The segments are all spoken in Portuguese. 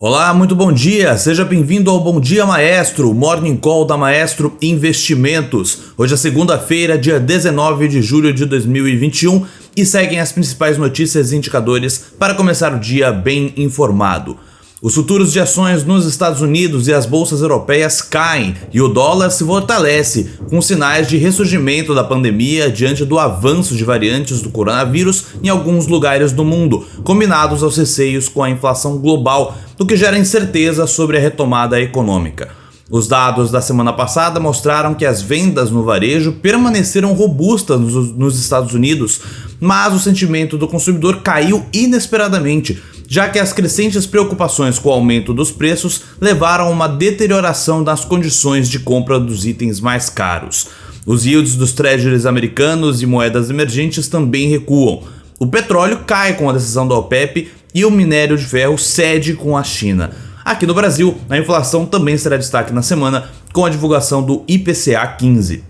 Olá, muito bom dia, seja bem-vindo ao Bom Dia Maestro, Morning Call da Maestro Investimentos. Hoje é segunda-feira, dia 19 de julho de 2021 e seguem as principais notícias e indicadores para começar o dia bem informado. Os futuros de ações nos Estados Unidos e as bolsas europeias caem e o dólar se fortalece, com sinais de ressurgimento da pandemia diante do avanço de variantes do coronavírus em alguns lugares do mundo, combinados aos receios com a inflação global, o que gera incerteza sobre a retomada econômica. Os dados da semana passada mostraram que as vendas no varejo permaneceram robustas nos Estados Unidos, mas o sentimento do consumidor caiu inesperadamente, já que as crescentes preocupações com o aumento dos preços levaram a uma deterioração das condições de compra dos itens mais caros. Os yields dos treasuries americanos e moedas emergentes também recuam. O petróleo cai com a decisão da OPEP e o minério de ferro cede com a China. Aqui no Brasil, a inflação também será destaque na semana com a divulgação do IPCA 15.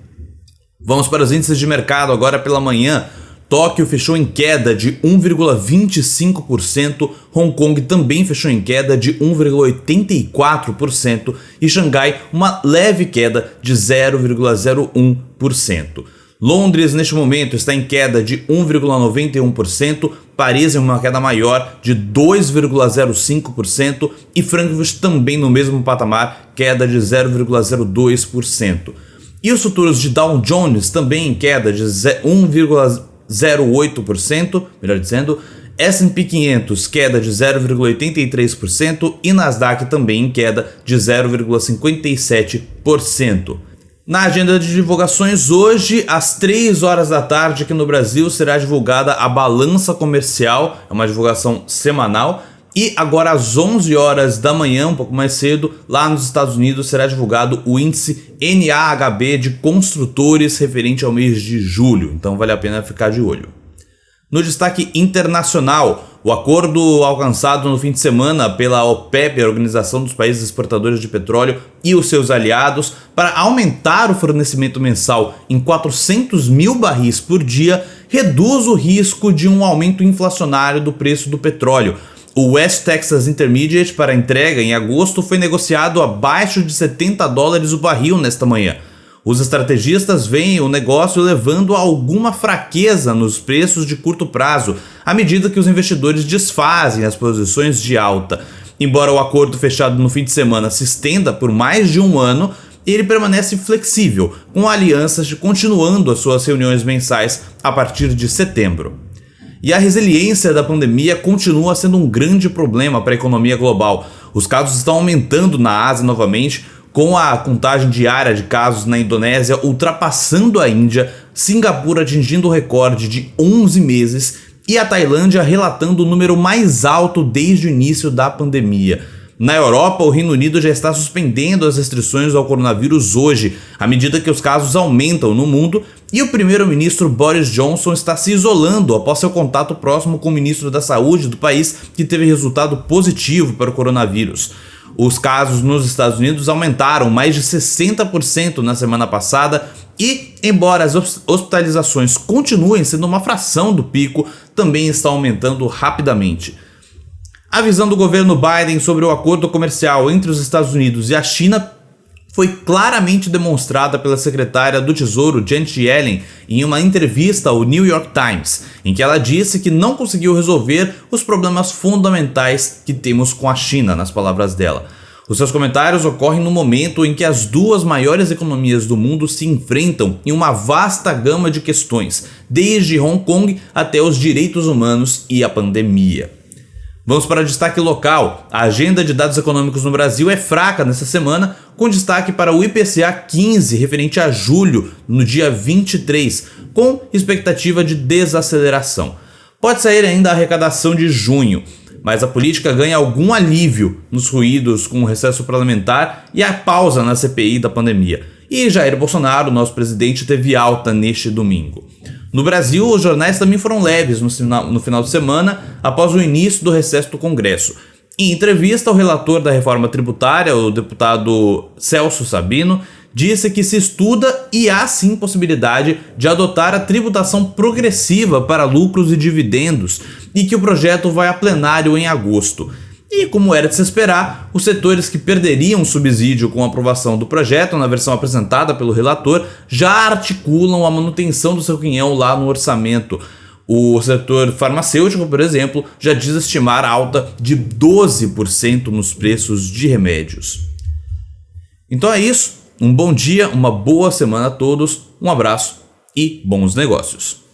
Vamos para os índices de mercado agora pela manhã. Tóquio fechou em queda de 1,25%, Hong Kong também fechou em queda de 1,84% e Xangai uma leve queda de 0,01%. Londres neste momento está em queda de 1,91%, Paris em uma queda maior de 2,05% e Frankfurt também no mesmo patamar, queda de 0,02%. E os futuros de Dow Jones também em queda de 1,08%, melhor dizendo, S&P 500 queda de 0,83% e Nasdaq também em queda de 0,57%. Na agenda de divulgações hoje, às 3 horas da tarde aqui no Brasil, será divulgada a balança comercial, é uma divulgação semanal, e agora às 11 horas da manhã, um pouco mais cedo, lá nos Estados Unidos será divulgado o índice NAHB de construtores referente ao mês de julho, então vale a pena ficar de olho. No destaque internacional, o acordo alcançado no fim de semana pela OPEP, a Organização dos Países Exportadores de Petróleo, e os seus aliados, para aumentar o fornecimento mensal em 400 mil barris por dia, reduz o risco de um aumento inflacionário do preço do petróleo. O West Texas Intermediate para entrega em agosto foi negociado abaixo de $70 o barril nesta manhã. Os estrategistas veem o negócio levando a alguma fraqueza nos preços de curto prazo, à medida que os investidores desfazem as posições de alta. Embora o acordo fechado no fim de semana se estenda por mais de um ano, ele permanece flexível, com alianças continuando as suas reuniões mensais a partir de setembro. E a resiliência da pandemia continua sendo um grande problema para a economia global. Os casos estão aumentando na Ásia novamente, com a contagem diária de casos na Indonésia ultrapassando a Índia, Singapura atingindo o recorde de 11 meses e a Tailândia relatando o número mais alto desde o início da pandemia. Na Europa, o Reino Unido já está suspendendo as restrições ao coronavírus hoje, à medida que os casos aumentam no mundo, e o primeiro-ministro Boris Johnson está se isolando após seu contato próximo com o ministro da Saúde do país, que teve resultado positivo para o coronavírus. Os casos nos Estados Unidos aumentaram mais de 60% na semana passada e, embora as hospitalizações continuem sendo uma fração do pico, também estão aumentando rapidamente. A visão do governo Biden sobre o acordo comercial entre os Estados Unidos e a China foi claramente demonstrada pela secretária do Tesouro Janet Yellen em uma entrevista ao New York Times, em que ela disse que não conseguiu resolver os problemas fundamentais que temos com a China, nas palavras dela. Os seus comentários ocorrem no momento em que as duas maiores economias do mundo se enfrentam em uma vasta gama de questões, desde Hong Kong até os direitos humanos e a pandemia. Vamos para o destaque local. A agenda de dados econômicos no Brasil é fraca nessa semana, com destaque para o IPCA 15, referente a julho, no dia 23, com expectativa de desaceleração. Pode sair ainda a arrecadação de junho, mas a política ganha algum alívio nos ruídos com o recesso parlamentar e a pausa na CPI da pandemia. E Jair Bolsonaro, nosso presidente, teve alta neste domingo. No Brasil, os jornais também foram leves no final de semana, após o início do recesso do Congresso. Em entrevista, o relator da reforma tributária, o deputado Celso Sabino, disse que se estuda e há sim possibilidade de adotar a tributação progressiva para lucros e dividendos e que o projeto vai a plenário em agosto. E, como era de se esperar, os setores que perderiam subsídio com a aprovação do projeto na versão apresentada pelo relator já articulam a manutenção do seu quinhão lá no orçamento. O setor farmacêutico, por exemplo, já diz estimar alta de 12% nos preços de remédios. Então é isso, um bom dia, uma boa semana a todos, um abraço e bons negócios.